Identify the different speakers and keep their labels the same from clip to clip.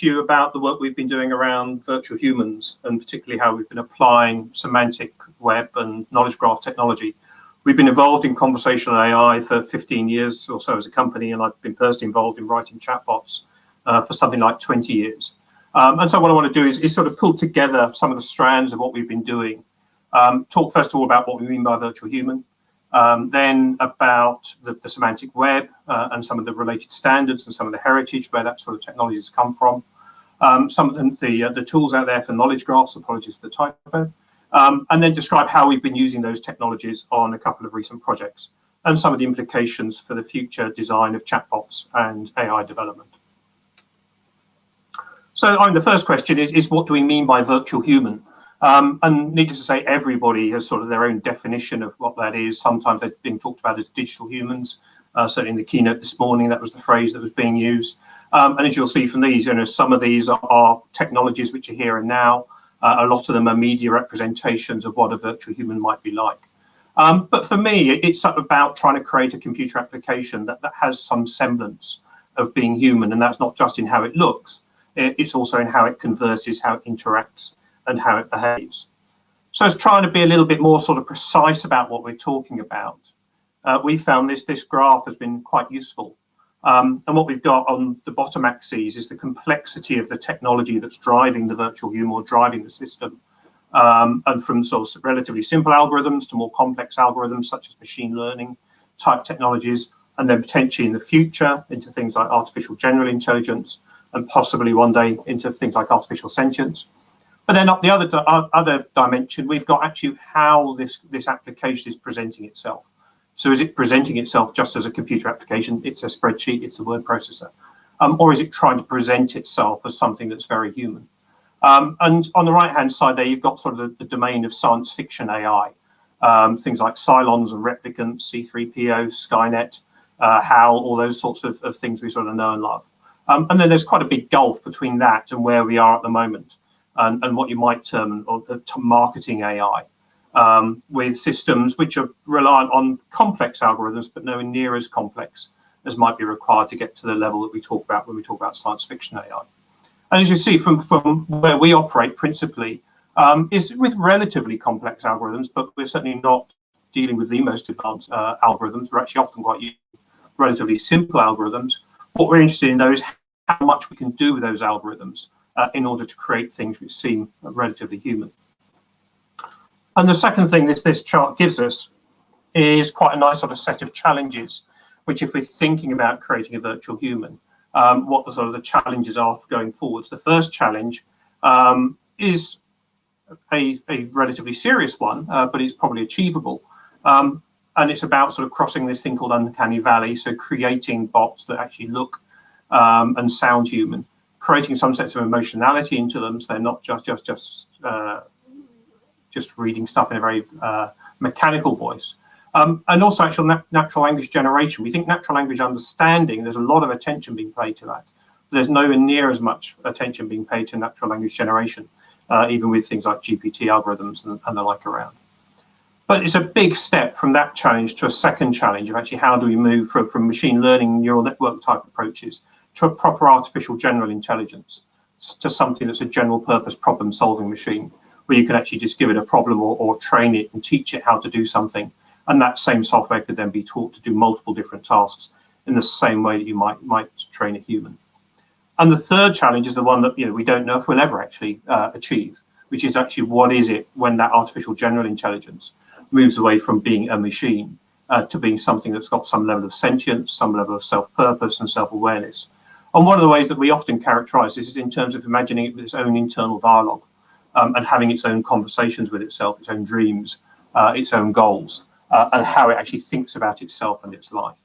Speaker 1: to you about the work we've been doing around virtual humans, and particularly how we've been applying semantic web and knowledge graph technology. We've been involved in conversational AI for 15 years or so as a company, and I've been personally involved in writing chatbots for something like 20 years. And so what I want to do is sort of pull together some of the strands of what we've been doing. Talk first of all about what we mean by virtual human, then about the semantic web and some of the related standards and some of the heritage where that sort of technology has come from. Some of the tools out there for knowledge graphs, apologies for the typo, and then describe how we've been using those technologies on a couple of recent projects and some of the implications for the future design of chatbots and AI development. So the first question is what do we mean by virtual human? And needless to say, everybody has sort of their own definition of what that is. Sometimes they're being talked about as digital humans. Certainly in the keynote this morning, that was the phrase that was being used. And as you'll see from these, some of these are technologies which are here and now. A lot of them are media representations of what a virtual human might be like. But for me, it's about trying to create a computer application that has some semblance of being human. And that's not just in how it looks. It's also in how it converses, how it interacts, and how it behaves. So it's trying to be a little bit more sort of precise about what we're talking about. We found this graph has been quite useful. And what we've got on the bottom axis is the complexity of the technology that's driving the virtual human or driving the system. And from sort of relatively simple algorithms to more complex algorithms such as machine learning type technologies, and then potentially in the future into things like artificial general intelligence, and possibly one day into things like artificial sentience. But then up the other dimension, we've got actually how this application is presenting itself. So is it presenting itself just as a computer application? It's a spreadsheet, it's a word processor. Or is it trying to present itself as something that's very human? And on the right-hand side there, you've got sort of the domain of science fiction AI. Things like Cylons and replicants, C3PO, Skynet, HAL, all those sorts of things we sort of know and love. And then there's quite a big gulf between that and where we are at the moment, and what you might term marketing AI, with systems which are reliant on complex algorithms, but nowhere near as complex as might be required to get to the level that we talk about when we talk about science fiction AI. And as you see from where we operate principally, is with relatively complex algorithms, but we're certainly not dealing with the most advanced algorithms. We're actually often quite using relatively simple algorithms. What we're interested in, though, is how much we can do with those algorithms in order to create things which seem relatively human. And the second thing this chart gives us is quite a nice sort of set of challenges, which if we're thinking about creating a virtual human, what the sort of the challenges are going forwards. The first challenge is a relatively serious one, but it's probably achievable. And it's about sort of crossing this thing called uncanny valley, so creating bots that actually look and sound human, creating some sense of emotionality into them, so they're not just reading stuff in a very mechanical voice. And also actual natural language generation. We think natural language understanding, there's a lot of attention being paid to that. There's nowhere near as much attention being paid to natural language generation, even with things like GPT algorithms and the like around. But it's a big step from that challenge to a second challenge of actually how do we move from machine learning, neural network type approaches to a proper artificial general intelligence, to something that's a general purpose problem solving machine, where you can actually just give it a problem or train it and teach it how to do something. And that same software could then be taught to do multiple different tasks in the same way that you might train a human. And the third challenge is the one that we don't know if we'll ever actually achieve, which is actually what is it when that artificial general intelligence moves away from being a machine to being something that's got some level of sentience, some level of self-purpose and self-awareness. And one of the ways that we often characterize this is in terms of imagining it with its own internal dialogue and having its own conversations with itself, its own dreams, its own goals, and how it actually thinks about itself and its life.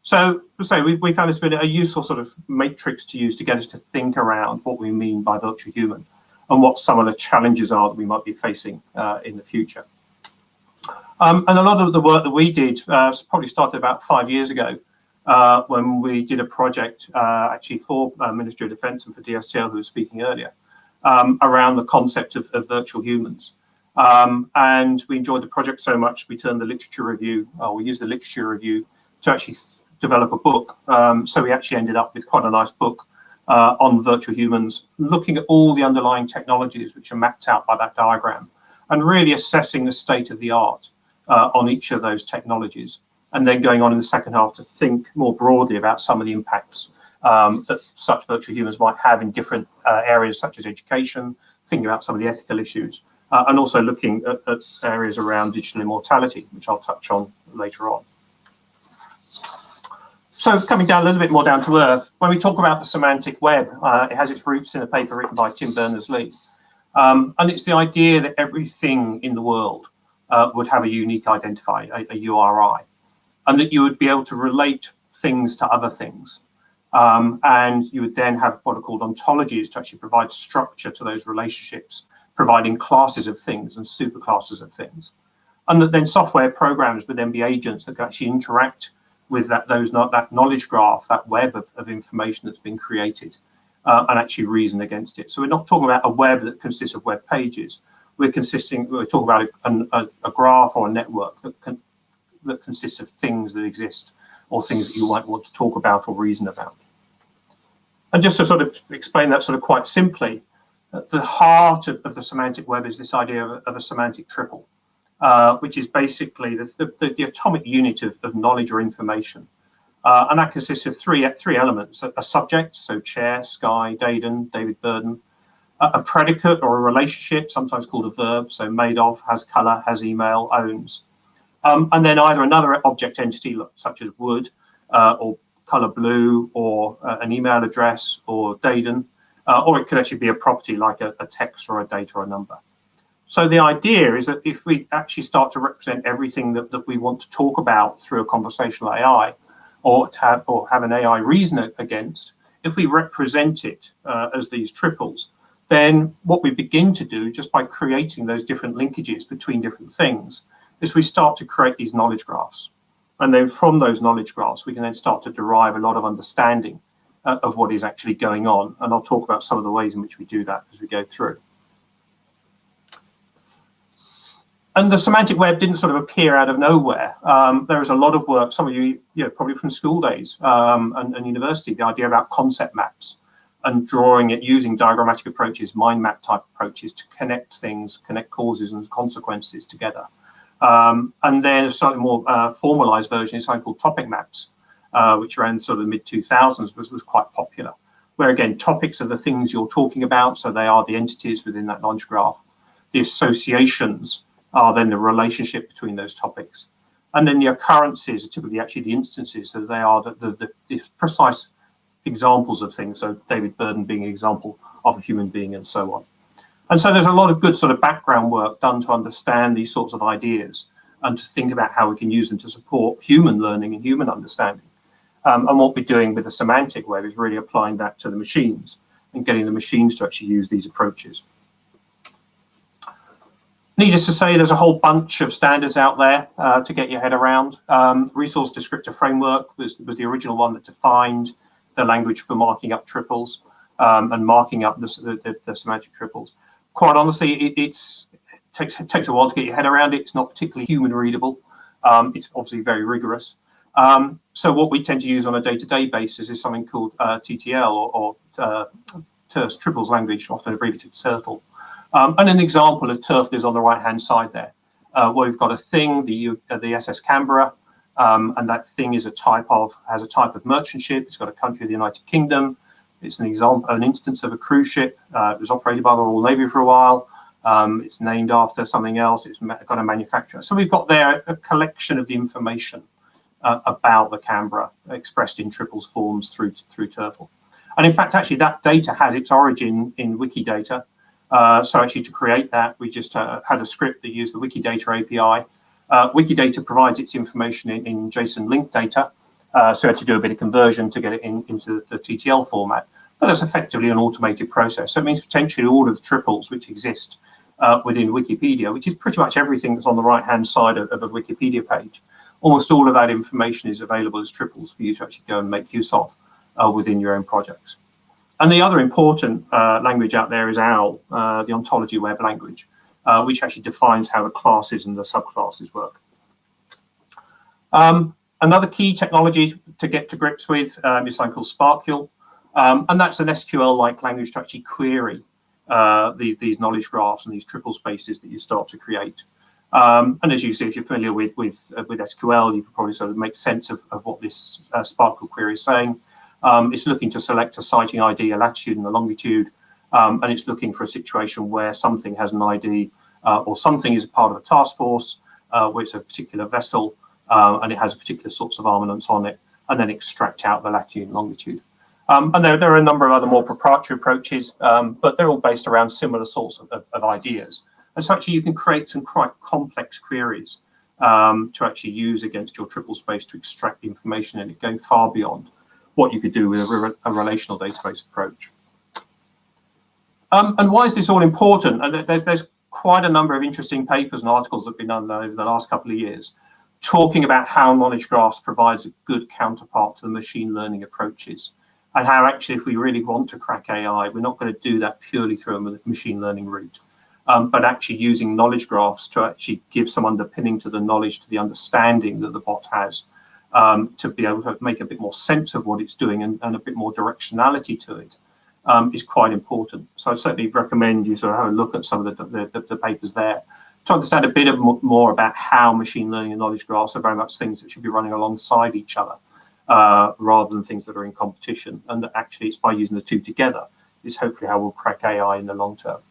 Speaker 1: So we found this been a useful sort of matrix to use to get us to think around what we mean by virtual human and what some of the challenges are that we might be facing in the future. And a lot of the work that we did probably started about 5 years ago when we did a project actually for Ministry of Defence and for DSTL, who was speaking earlier, around the concept of virtual humans. And we enjoyed the project so much, we turned the literature review, we used the literature review to actually develop a book. So we actually ended up with quite a nice book on virtual humans, looking at all the underlying technologies which are mapped out by that diagram, and really assessing the state of the art on each of those technologies, and then going on in the second half to think more broadly about some of the impacts that such virtual humans might have in different areas such as education, thinking about some of the ethical issues, and also looking at areas around digital immortality, which I'll touch on later on. So coming down a little bit more down to earth, when we talk about the semantic web, it has its roots in a paper written by Tim Berners-Lee. And it's the idea that everything in the world would have a unique identifier, a URI, and that you would be able to relate things to other things. And you would then have what are called ontologies to actually provide structure to those relationships, providing classes of things and superclasses of things. And that then software programs would then be agents that can actually interact with that knowledge graph, that web of information that's been created, and actually reason against it. So we're not talking about a web that consists of web pages. We're talking about a graph or a network that consists of things that exist, or things that you might want to talk about or reason about. And just to sort of explain that sort of quite simply, at the heart of the semantic web is this idea of a semantic triple, which is basically the atomic unit of knowledge or information. And that consists of three elements: a subject, so chair, Sky, Daden, David Burden; a predicate or a relationship, sometimes called a verb, so made of, has color, has email, owns; and then either another object entity such as wood, or color blue, or an email address, or Daden, or it could actually be a property like a text or a data or a number. So the idea is that if we actually start to represent everything that we want to talk about through a conversational AI, or have an AI reason against, if we represent it as these triples, then what we begin to do, just by creating those different linkages between different things, is we start to create these knowledge graphs. And then from those knowledge graphs, we can then start to derive a lot of understanding of what is actually going on. And I'll talk about some of the ways in which we do that as we go through. And the semantic web didn't sort of appear out of nowhere. There is a lot of work, some of you, probably from school days and university, the idea about concept maps and drawing it using diagrammatic approaches, mind map type approaches to connect things, connect causes and consequences together. And then a slightly more formalized version is something called topic maps, which around sort of the mid-2000s was quite popular, where again, topics are the things you're talking about, so they are the entities within that knowledge graph. The associations are then the relationship between those topics. And then the occurrences are typically actually the instances, so they are the precise examples of things, so David Burden being an example of a human being and so on. And so there's a lot of good sort of background work done to understand these sorts of ideas and to think about how we can use them to support human learning and human understanding. And what we're doing with the semantic web is really applying that to the machines and getting the machines to actually use these approaches. Needless to say, there's a whole bunch of standards out there to get your head around. Resource Descriptor Framework was the original one that defined the language for marking up triples and marking up the semantic triples. Quite honestly, it takes a while to get your head around it. It's not particularly human readable. It's obviously very rigorous. So what we tend to use on a day-to-day basis is something called TTL or Terse Triples Language, often abbreviated TURTLE. And an example of Turtle is on the right-hand side there, where we've got a thing, the SS Canberra, and that thing has a type of merchant ship. It's got a country of the United Kingdom. It's an instance of a cruise ship. It was operated by the Royal Navy for a while. It's named after something else. It's got a manufacturer. So we've got there a collection of the information about the Canberra expressed in triples forms through Turtle. And in fact, actually, that data has its origin in Wikidata. So actually, to create that, we just had a script that used the Wikidata API. Wikidata provides its information in JSON linked data. So we had to do a bit of conversion to get it into the TTL format. But that's effectively an automated process. So it means potentially all of the triples which exist within Wikipedia, which is pretty much everything that's on the right-hand side of a Wikipedia page. Almost all of that information is available as triples for you to actually go and make use of within your own projects. And the other important language out there is OWL, the ontology web language, which actually defines how the classes and the subclasses work. Another key technology to get to grips with is something called Sparkule. And that's an SQL-like language to actually query these knowledge graphs and these triple spaces that you start to create. And as you see, if you're familiar with SQL, you can probably sort of make sense of what this Sparkle query is saying. It's looking to select a sighting ID, a latitude and a longitude, and it's looking for a situation where something has an ID or something is a part of a task force, where it's a particular vessel, and it has particular sorts of armaments on it, and then extract out the latitude and longitude. And there are a number of other more proprietary approaches, but they're all based around similar sorts of ideas. And so actually you can create some quite complex queries to actually use against your triple space to extract the information in it, going far beyond what you could do with a relational database approach. And why is this all important? And there's quite a number of interesting papers and articles that have been done over the last couple of years talking about how knowledge graphs provides a good counterpart to the machine learning approaches, and how actually if we really want to crack AI, we're not going to do that purely through a machine learning route, but actually using knowledge graphs to actually give some underpinning to the knowledge, to the understanding that the bot has, to be able to make a bit more sense of what it's doing and a bit more directionality to it, is quite important. So I certainly recommend you sort of have a look at some of the papers there to understand a bit more about how machine learning and knowledge graphs are very much things that should be running alongside each other, rather than things that are in competition, and that actually it's by using the two together is hopefully how we'll crack AI in the long term.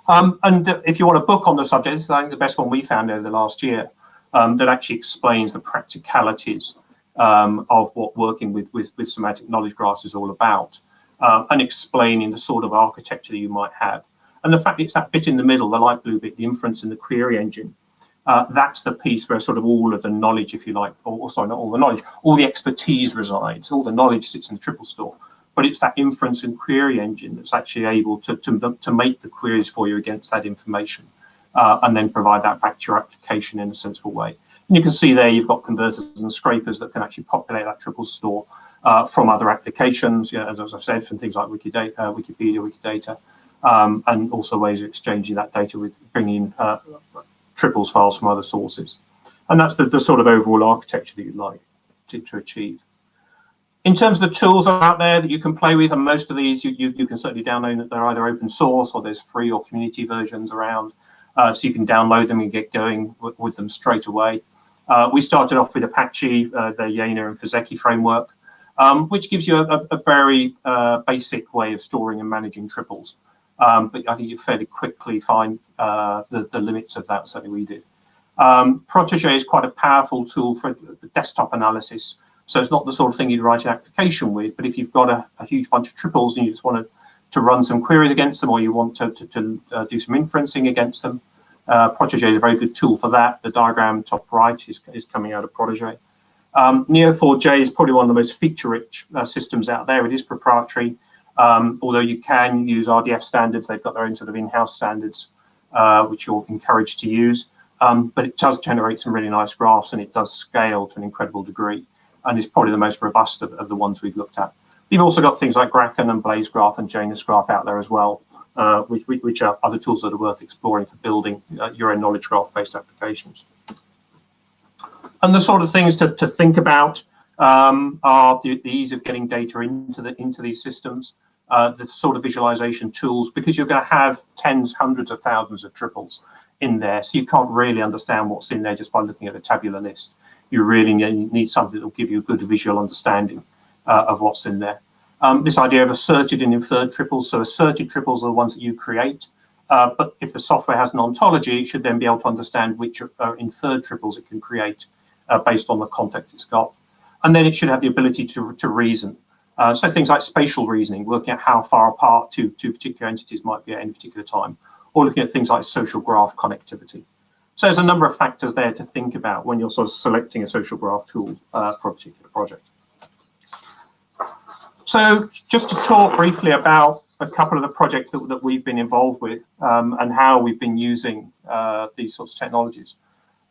Speaker 1: And if you want a book on the subject, this is I think the best one we found over the last year, that actually explains the practicalities of what working with semantic knowledge graphs is all about, and explaining the sort of architecture that you might have. And the fact it's that bit in the middle, the light blue bit, the inference in the query engine, that's the piece where sort of all of the knowledge, if you like, or sorry, not all the knowledge, all the expertise resides, all the knowledge sits in the triple store. But it's that inference and query engine that's actually able to make the queries for you against that information, and then provide that back to your application in a sensible way. And you can see there you've got converters and scrapers that can actually populate that triple store from other applications, you know, as I've said, from things like Wikipedia, Wikidata, and also ways of exchanging that data with bringing triples files from other sources. And that's the sort of overall architecture that you'd like to achieve. In terms of the tools out there that you can play with, and most of these you can certainly download, that they're either open source or there's free or community versions around, so you can download them and get going with them straight away. We started off with Apache, the Jena and Fezeki framework, which gives you a very basic way of storing and managing triples. But I think you fairly quickly find the limits of that, certainly we did. Protege is quite a powerful tool for desktop analysis. So it's not the sort of thing you'd write an application with, but if you've got a huge bunch of triples and you just want to run some queries against them, or you want to do some inferencing against them, Protege is a very good tool for that. The diagram top right is coming out of Protege. Neo4j is probably one of the most feature-rich systems out there. It is proprietary, although you can use RDF standards. They've got their own sort of in-house standards, which you're encouraged to use. But it does generate some really nice graphs, and it does scale to an incredible degree, and is probably the most robust of the ones we've looked at. You've also got things like Graken and BlazeGraph and Janus Graph out there as well, which are other tools that are worth exploring for building your own knowledge graph-based applications. And the sort of things to think about are the ease of getting data into these systems, the sort of visualization tools, because you're going to have tens, hundreds of thousands of triples in there, so you can't really understand what's in there just by looking at a tabular list. You really need something that will give you a good visual understanding of what's in there. This idea of asserted and inferred triples. So asserted triples are the ones that you create, but if the software has an ontology, it should then be able to understand which inferred triples it can create based on the context it's got. And then it should have the ability to reason. So things like spatial reasoning, working out how far apart two particular entities might be at any particular time, or looking at things like social graph connectivity. So there's a number of factors there to think about when you're sort of selecting a social graph tool for a particular project. So just to talk briefly about a couple of the projects that we've been involved with, and how we've been using these sorts of technologies.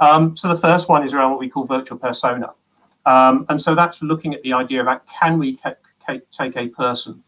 Speaker 1: So the first one is around what we call virtual persona. And so that's looking at the idea about, can we take a person,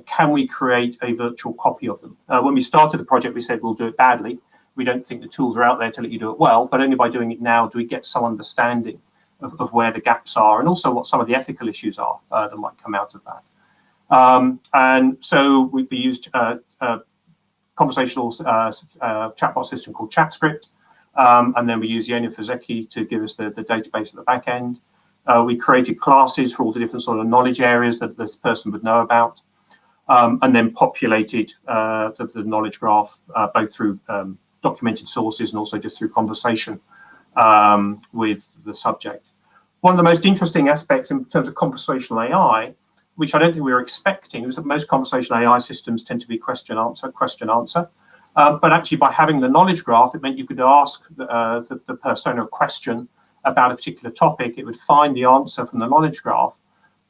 Speaker 1: can we create a virtual copy of them? When we started the project, we said we'll do it badly. We don't think the tools are out there to let you do it well, but only by doing it now do we get some understanding of where the gaps are, and also what some of the ethical issues are that might come out of that. And so we used a conversational chatbot system called ChatScript, and then we used Yena Fuzeki to give us the database at the back end. We created classes for all the different sort of knowledge areas that this person would know about, and then populated the knowledge graph both through documented sources and also just through conversation with the subject. One of the most interesting aspects in terms of conversational AI, which I don't think we were expecting, is that most conversational AI systems tend to be question answer. But actually, by having the knowledge graph, it meant you could ask the persona a question about a particular topic. It would find the answer from the knowledge graph.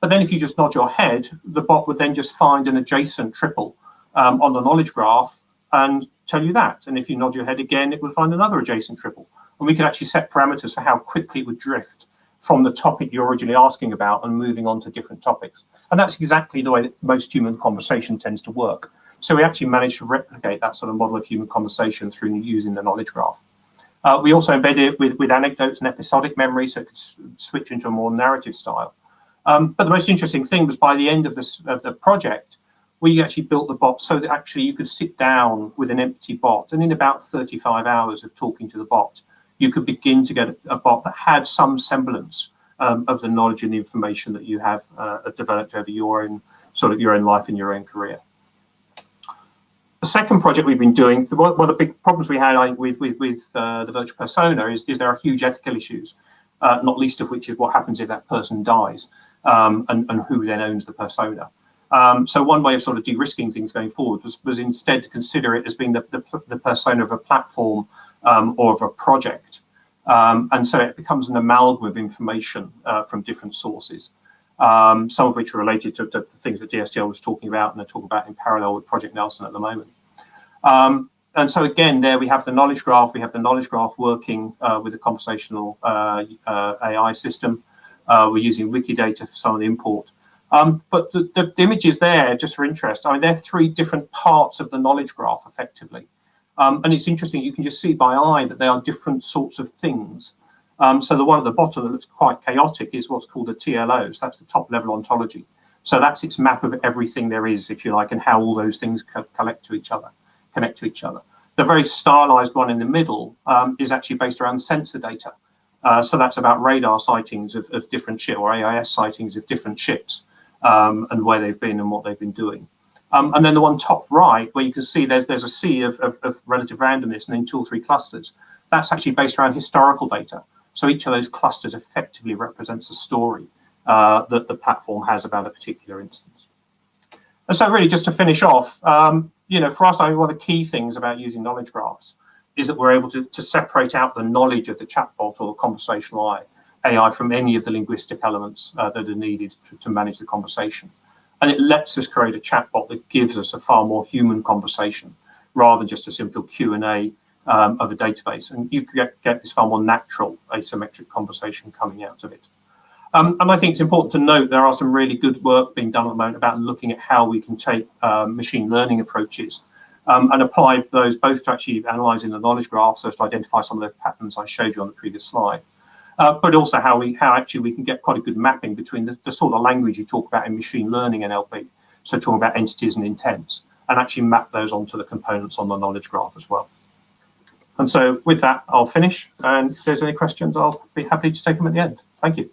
Speaker 1: But then if you just nod your head, the bot would then just find an adjacent triple on the knowledge graph and tell you that. And if you nod your head again, it would find another adjacent triple. And we could actually set parameters for how quickly it would drift from the topic you're originally asking about and moving on to different topics. And that's exactly the way that most human conversation tends to work. So we actually managed to replicate that sort of model of human conversation through using the knowledge graph. We also embedded it with anecdotes and episodic memory, so it could switch into a more narrative style. But the most interesting thing was by the end of the project, we actually built the bot so that actually you could sit down with an empty bot, and in about 35 hours of talking to the bot, you could begin to get a bot that had some semblance of the knowledge and the information that you have developed over your own life and your own career. The second project we've been doing, one of the big problems we had with the virtual persona is there are huge ethical issues, not least of which is what happens if that person dies, and who then owns the persona. So one way of sort of de-risking things going forward was instead to consider it as being the persona of a platform or of a project. And so it becomes an amalgam of information from different sources, some of which are related to the things that DSTL was talking about and they're talking about in parallel with Project Nelson at the moment. And so again, there we have the knowledge graph. We have the knowledge graph working with a conversational AI system. We're using Wikidata for some of the import. But the images there, just for interest, I mean, they're three different parts of the knowledge graph effectively. And it's interesting, you can just see by eye that they are different sorts of things. So the one at the bottom that looks quite chaotic is what's called a TLO. So that's the top level ontology. So that's its map of everything there is, if you like, and how all those things connect to each other. The very stylized one in the middle is actually based around sensor data. So that's about radar sightings of different ships, or AIS sightings of different ships, and where they've been and what they've been doing. And then the one top right, where you can see there's a sea of relative randomness and then 2 or 3 clusters. That's actually based around historical data. So each of those clusters effectively represents a story that the platform has about a particular instance. And so really just to finish off, for us, I think one of the key things about using knowledge graphs is that we're able to separate out the knowledge of the chatbot or the conversational AI from any of the linguistic elements that are needed to manage the conversation. And it lets us create a chatbot that gives us a far more human conversation rather than just a simple Q&A of a database. And you get this far more natural asymmetric conversation coming out of it. And I think it's important to note there are some really good work being done at the moment about looking at how we can take machine learning approaches and apply those both to actually analysing the knowledge graph, so as to identify some of the patterns I showed you on the previous slide, but also how actually we can get quite a good mapping between the sort of language you talk about in machine learning and NLP, so talking about entities and intents, and actually map those onto the components on the knowledge graph as well. And so with that, I'll finish. And if there's any questions, I'll be happy to take them at the end. Thank you.